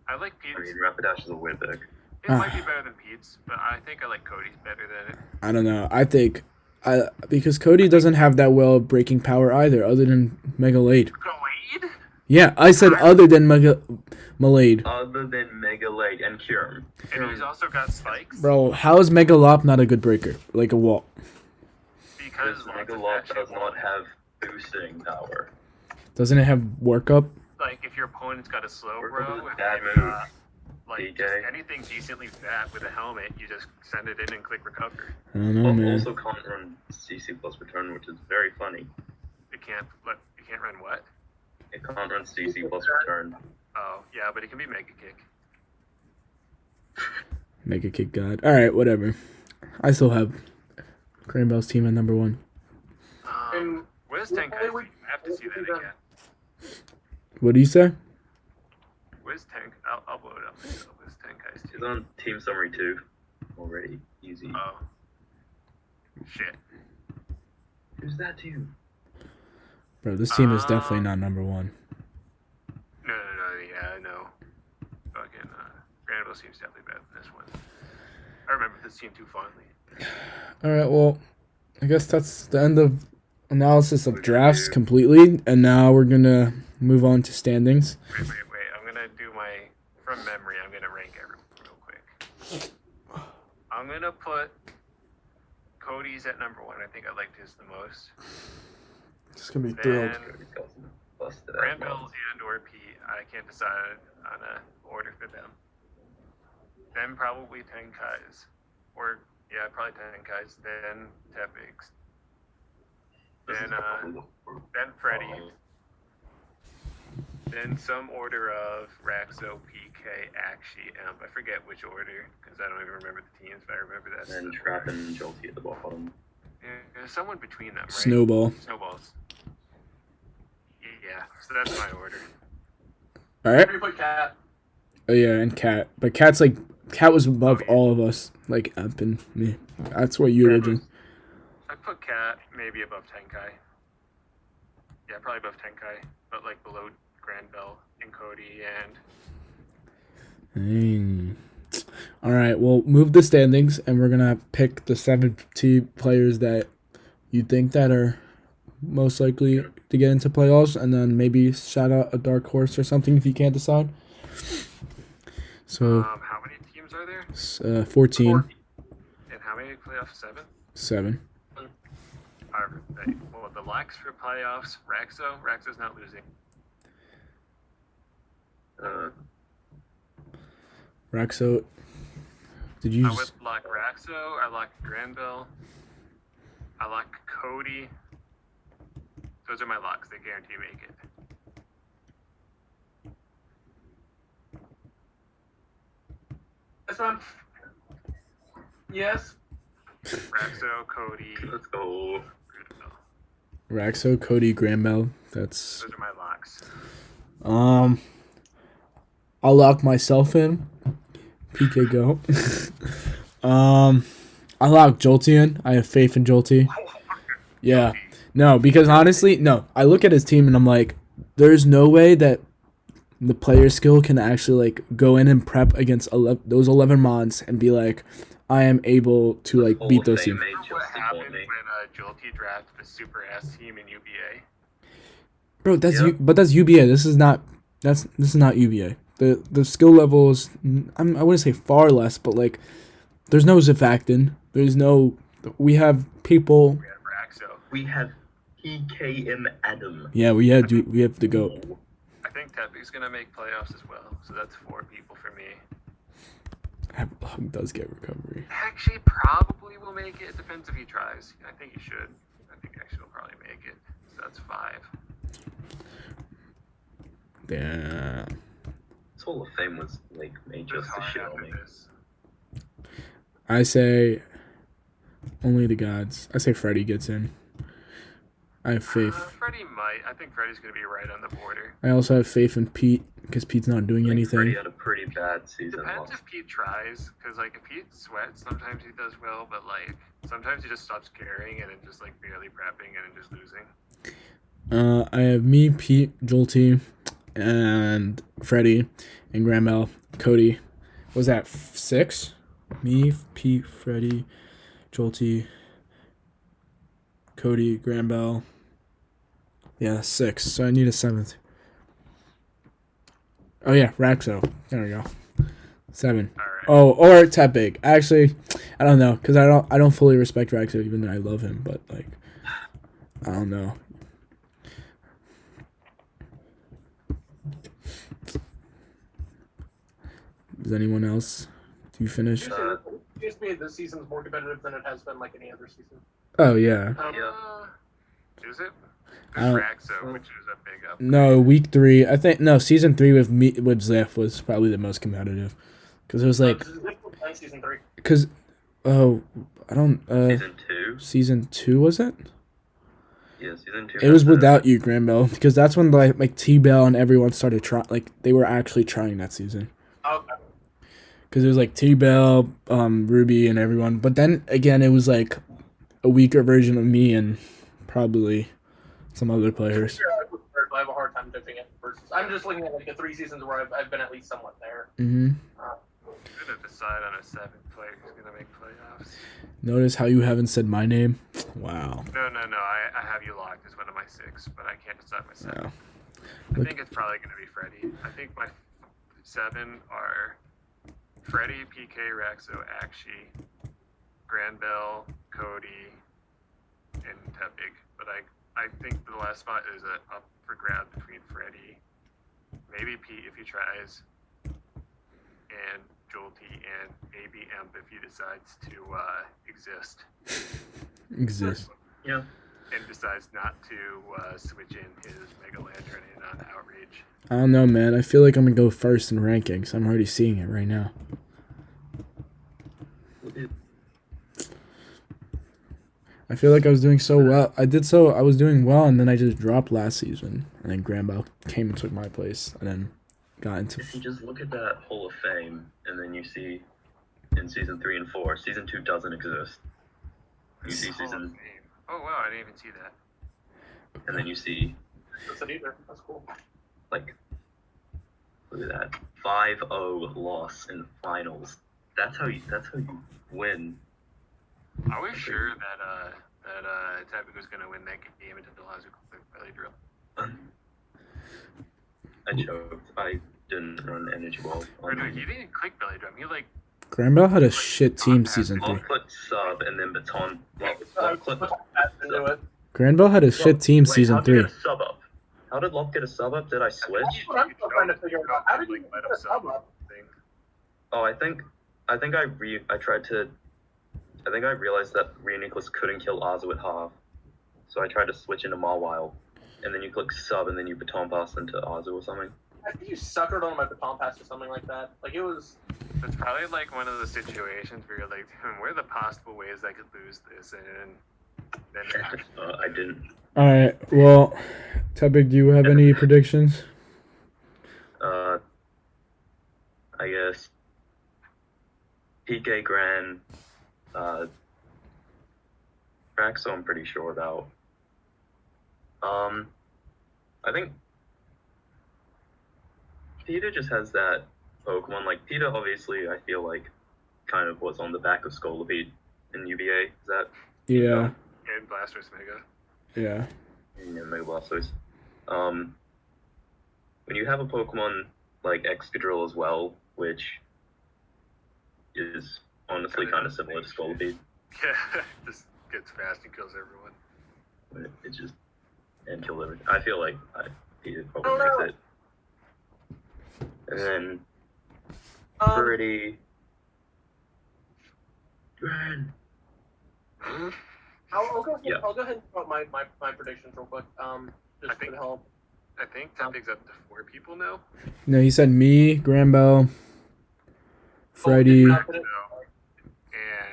I like Pete's. I mean, Rapidash is a weird pick. It might be better than Pete's, but I think I like Cody's better than it. I don't know. I think because Cody doesn't have that well of breaking power either, other than Megalade. Glade? Yeah, I said other than Malade. Other than Mega Lake and Cure. And he's also got spikes. Bro, how is Megalop not a good breaker? Like a wall. Because Because lots Mega of Lock fashion does not wall- have boosting power. Doesn't it have workup? Like if your opponent's got a slow Workup bro, is a and bad they've move. got, like DJ. just anything decently fat with a helmet, you just send it in and click recover. I don't know, But man. also can't run CC plus return, which is very funny. It can't run what? It can't run CC plus return. Oh yeah, but it can be mega kick. Make a kick god. Alright, whatever. I still have Cranbell's team at number one. And Where's well, Tenkai? we- I have to see that we- again. What do you say? Where's Tenk? I'll blow it up. Where's Tenkai's He's team? on Team Summary 2 already. Easy. Oh. Shit. Who's that team? Bro, this team is definitely not number one. No, yeah, I know. Fucking, Granville seems definitely better than this one. I remember this team too fondly. Alright, well, I guess that's the end of analysis of drafts completely, and now we're gonna move on to standings. Wait. I'm gonna do from memory, I'm gonna rank everyone real quick. I'm gonna put Cody's at number one. I think I liked his the most. Just gonna be Then Busted Granville and or Pete, I can't decide on a order for them. Then probably Tenkai's. Or, yeah, probably Tenkai's. Then Tepig's. Then Freddy's. Then some order of Raxo, PK, Akshi, I forget which order, because I don't even remember the teams, but I remember that's And the Trap order. and Jolty at the bottom. Yeah, there's someone between them, right? Snowball. Snowballs. So that's my order. All right. Where do you put Cat? Oh yeah, and Cat. But Cat was above Oh, yeah. all of us. Like Up and me. That's what you originally. I'd put Cat maybe above Tenkai. Yeah, probably above Tenkai, but like below Granbell and Cody and. All right, we'll move the standings, and we're gonna pick the 70 players that you think that are most likely to get into playoffs, and then maybe shout out a dark horse or something if you can't decide. So, How many teams are there? 14, And how many playoffs? 7? 7. Well, the locks for playoffs, Raxo's not losing. Raxo, did you I just... would lock Raxo, I lock Granville, I lock Cody. Those are my locks. They guarantee make it. Yes, ma'am. Yes. Raxo, Cody, Let's go. Granville. Raxo, Cody, Graham, that's... Those are my locks. I'll lock myself in. PK go. I lock Jolty in. I have faith in Jolty. Yeah. No, because honestly, no. I look at his team and I'm like, there's no way that the player skill can actually like go in and prep against those 11 mods and be like, I am able to like beat those teams. What happened when Jolty drafted the super ass team in UBA? Bro, that's UBA. This is not UBA. The skill levels, I wouldn't say far less, but like there's no Zafactin. We have people. We have Raxo. We have PKM Adam. Yeah, we have the GOAT. I think Tepig's gonna make playoffs as well, so that's 4 people for me. Hug does get recovery. Actually, probably will make it. Depends if he tries. I think he should. I think actually will probably make it. So that's 5. Damn. This Hall of Fame was like made Just just to hard shit on after me. this. I say only the gods. I say Freddy gets in. I have faith. Freddie might. I think Freddie's gonna be right on the border. I also have faith in Pete because Pete's not doing Freddie anything. had a pretty bad season. Depends if Pete tries, because like if Pete sweats, sometimes he does well, but like sometimes he just stops caring and then just like barely prepping and then just losing. I have me, Pete, Jolty, and Freddy, and Graham, Cody. Was that 6? Me, Pete, Freddy, Jolty, Cody, Graham. Yeah, 6. So I need a 7th. Oh yeah, Raxo. There we go. 7. All right. Oh, or Tepig. Actually, I don't know because I don't fully respect Raxo, even though I love him. But like, I don't know. Does anyone else? Do you finish? Just made this season's more competitive than it has been like any other season. Oh yeah. Is it? I don't- Raxo, which is a big up. No, week 3. I think no. Season 3 with Zeph was probably the most competitive because it was like Season 3. because I don't Season 2? season 2 was it? Yeah, season 2. It was without you, Granbell, because that's when like T-Bell and everyone started trying. Like they were actually trying that season. Okay. Because it was like T-Bell, Ruby, and everyone. But then again, it was like a weaker version of me and probably some other players. I have a hard time dipping it versus. I'm just looking at like the 3 seasons where I've been at least somewhat there. Mm-hmm. I'm gonna decide on a 7th player who's gonna make playoffs. Notice how you haven't said my name? Wow. No. I have you locked as one of my 6, but I can't decide my 7th. Wow. I think it's probably gonna be Freddie. I think my 7 are Freddie, PK, Raxo, Akshi, Granbell, Cody, and Tepig. But I think the last spot is up for grab between Freddie, maybe Pete if he tries, and Jolty, and maybe Emp if he decides to exist. Exist. Yeah. And decides not to switch in his Mega Lantern in on Outrage. I don't know, man. I feel like I'm gonna go first in rankings. I'm already seeing it right now. I feel like I was doing so well. I was doing well, and then I just dropped last season, and then Graham came and took my place, and then got into. If you just look at that Hall of Fame, and then you see in season 3 and 4, season 2 doesn't exist. You see season, Oh wow, I didn't even see that. and then you see That's it either. That's cool. like, look at that 5-0 loss in finals. That's how you win. I was sure that Tabby was gonna win that game until the last quick belly drill. I choked. I didn't run energy ball. Or no, he didn't click belly drum. He like Graham Bell had a shit team season 3. Love put sub and then baton. Love clip. Do it. Graham Bell had a shit team season How did you 3. get a sub up? How did Love get a sub up? Did I switch? That's what I'm still trying to figure out. How did you let get a sub up? thing? Oh, I think I realized that Rhea Nicholas couldn't kill Azu at half, so I tried to switch into Mawile, and then you click sub and then you baton pass into Azu or something. I think you suckered on my baton pass or something like that. Like it was. It's probably like one of those situations where you're like, what are the possible ways I could lose this? And then I didn't. All right. Well, Tepig, do you have any predictions? I guess PK Gran, Raxo I'm pretty sure about. I think Peter just has that Pokemon. Like Peter, obviously, I feel like kind of was on the back of Scolipede in UVA. Is that Yeah. and Blastoise Mega. Yeah. yeah, Mega Blastoise? When you have a Pokemon like Excadrill as well, which is honestly kind of similar to Scolipede, Yeah, just gets fast and kills everyone. but it just and kill everything. I feel like Peter probably Oh, no. makes it. And then pretty Gran. I'll go ahead. Yeah. I'll go ahead and put my predictions real quick. Just I think- to help. I think Tempting's up to 4 people now. No, he said me, Graham Bell, Freddie, Oh, And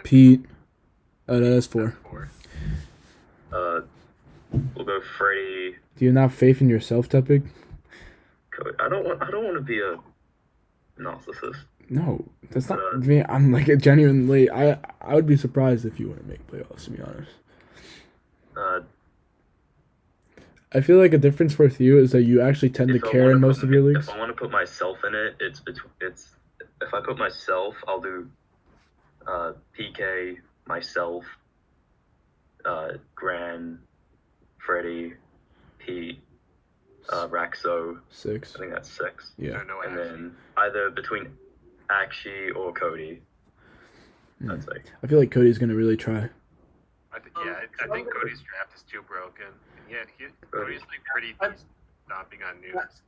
Pete. Oh, no, that's 4. that's 4. We'll go Freddy. Do you not have faith in yourself, Tepig? I don't want to be a narcissist. No, that's not me. I'm like genuinely. I would be surprised if you wouldn't make playoffs. To be honest, I feel like a difference with you is that you actually tend to if I care wanna in most put- of your leagues. If I want to put myself in it, it's if I put myself, I'll do PK, myself, Gran, Freddy, Pete, Raxo. 6. I think that's 6. Yeah. No And action. then either between Akshi or Cody. I'd say. I feel like Cody's gonna really try. I think Cody's draft is too broken. And yeah, Cody's like pretty I'm- decent stomping on noobs.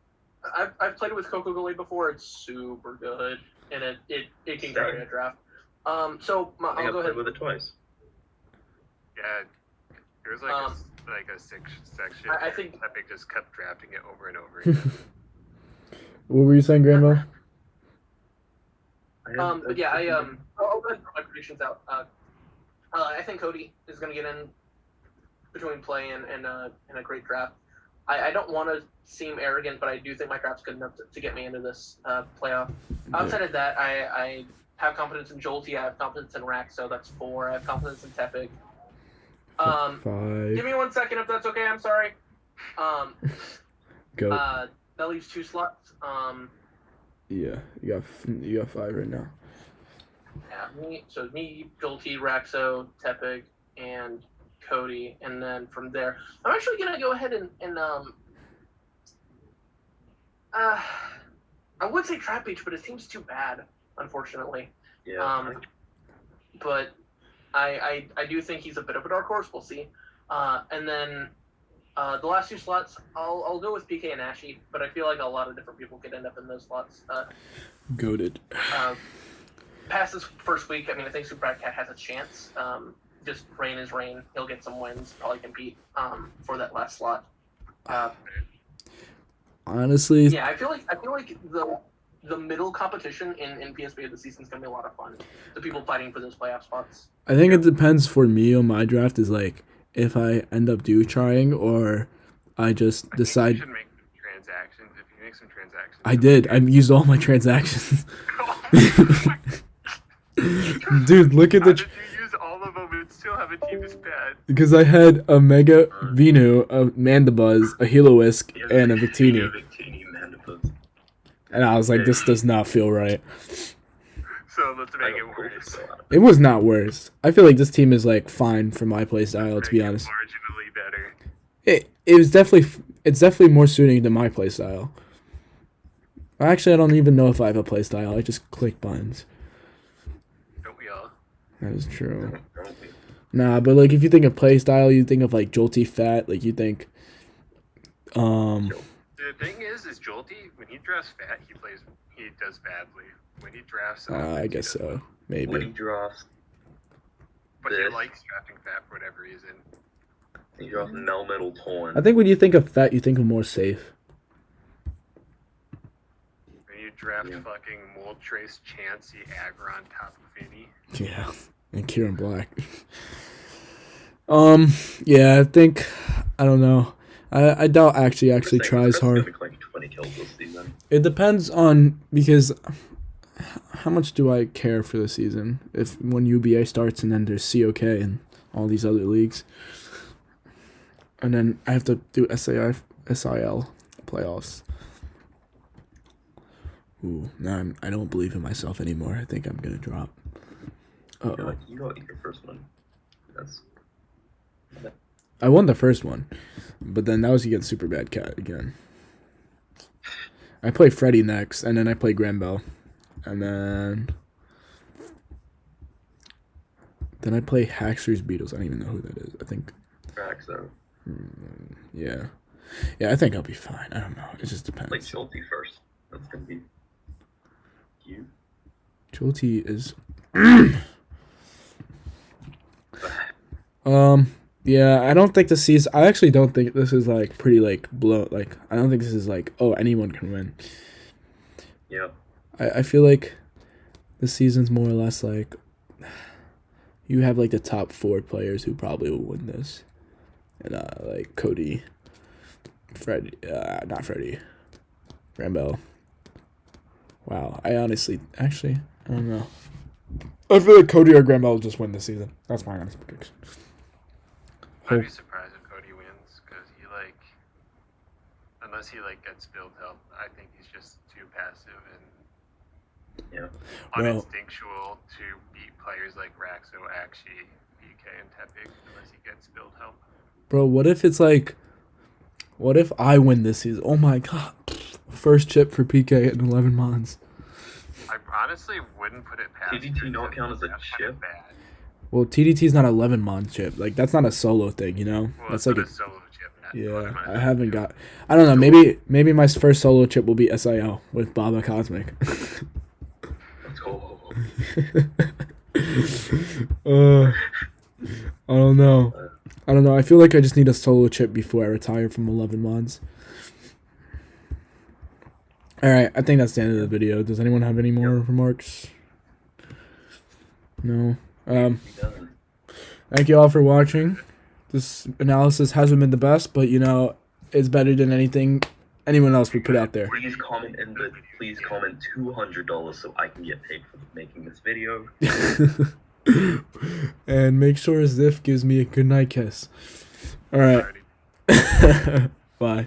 I've played it with Coco Gallade before. It's super good, and it can carry a draft. So I I'll think go I've ahead. played with it twice. Yeah, there's like a section. I think- Epic just kept drafting it over and over again. What were you saying, Graham Bell? But yeah, I'll go ahead and throw my predictions out. I think Cody is going to get in between play and a great draft. I don't want to seem arrogant, but I do think my draft's good enough to get me into this playoff. Outside of that, I have confidence in Jolty. I have confidence in Rax, so that's 4. I have confidence in Tepig. 5. Give me 1 second if that's okay. I'm sorry. Go. That leaves 2 slots. Yeah, you got 5 right now. Yeah, me, Jolty, Raxo, Tepig, and Cody, and then from there, I'm actually gonna go ahead and I would say Trap Beach, but it seems too bad, unfortunately. Yeah. But I do think he's a bit of a dark horse. We'll see. And then the last 2 slots, I'll go with PK and Ashy, but I feel like a lot of different people could end up in those slots. Goated. Past this first week, I mean, I think Super Cat has a chance. Just rain is rain. He'll get some wins, probably compete for that last slot. Honestly, Yeah, I feel like the middle competition in PSB this season is gonna be a lot of fun. The people fighting for those playoff spots. I think it depends for me on my draft is like if I end up trying or I just I think decide. you should make some transactions. If you make some transactions, I did. I used all my transactions. Dude, look at How the. did you use all of them and still have a team this bad? Because I had a Mega Venu, a Mandibuzz, a Heloisk, and a Victini. Victini, Mandibuzz. And I was like, this does not feel right. So let's I make got it worse. Bulbasaur out of It was not worse. I feel like this team is like fine for my playstyle, to be Make it honest. marginally better. It's definitely more suiting to my playstyle. Actually, I don't even know if I have a playstyle. I just click buttons. Don't we all? That is true. it. Don't we? Nah, but like if you think of playstyle, you think of like Jolty Fat. Like you think, The thing is Jolty, when he drafts fat, he does badly. When he drafts I he guess does so. well. When he Maybe. drafts, But he this. likes drafting fat for whatever reason. he drafts Melmetal Torn. I think when you think of fat, you think of more safe. When you draft Yeah. fucking Mold Trace, Chansey, Aggron, Tapu Fini. Yeah, and Kieran Black. Yeah, I think I don't know. I doubt actually tries hard. Gonna collect 20 kills this season. It depends on because how much do I care for the season? If when UBA starts and then there's COK and all these other leagues, and then I have to do SIL playoffs. Ooh, now I don't believe in myself anymore. I think I'm gonna drop. You got your first one. That's I won the first one, but then that was against Super Bad Cat again. I play Freddy next, and then I play Granbell, and then I play Haxor's Beatles. I don't even know who that is. I think, cracks though. yeah, I think I'll be fine. I don't know. It just depends. Like Shelty first. That's gonna be you. Jolty is, yeah. I don't think the season. I actually don't think this is like pretty like blow. Like I don't think this is like anyone can win. Yeah. I feel like the season's more or less like you have like the top 4 players who probably will win this, and like Cody, not Freddie, Rambo. Wow, I honestly, actually, I don't know. I feel like Cody or Granbell will just win this season. That's my honest prediction. I'd be surprised if Cody wins because unless he like gets build help, I think he's just too passive and Yeah. Well- uninstinctual to beat players like Raxo, Akshi, BK, and Tepig unless he gets build help. Bro, what if it's like, what if I win this season? Oh my god. First chip for PK in 11 months. I honestly wouldn't put it past. TDT him, not count as a that's kinda chip? bad. Well, TDT's not 11 month chip. Like, that's not a solo thing, you know? Well, That's it's like not a. a solo chip. Not Yeah, 11 I months. haven't got. I don't know. Maybe my first solo chip will be SIL with Baba Cosmic. Let's go. I don't know. I feel like I just need a solo chip before I retire from 11 mods. All right, I think that's the end of the video. Does anyone have any more remarks? No. Thank you all for watching. This analysis hasn't been the best, but you know, it's better than anyone else we put out there. Please comment $200 so I can get paid for making this video. And make sure Ziff gives me a good night kiss. All right. Alrighty. Bye.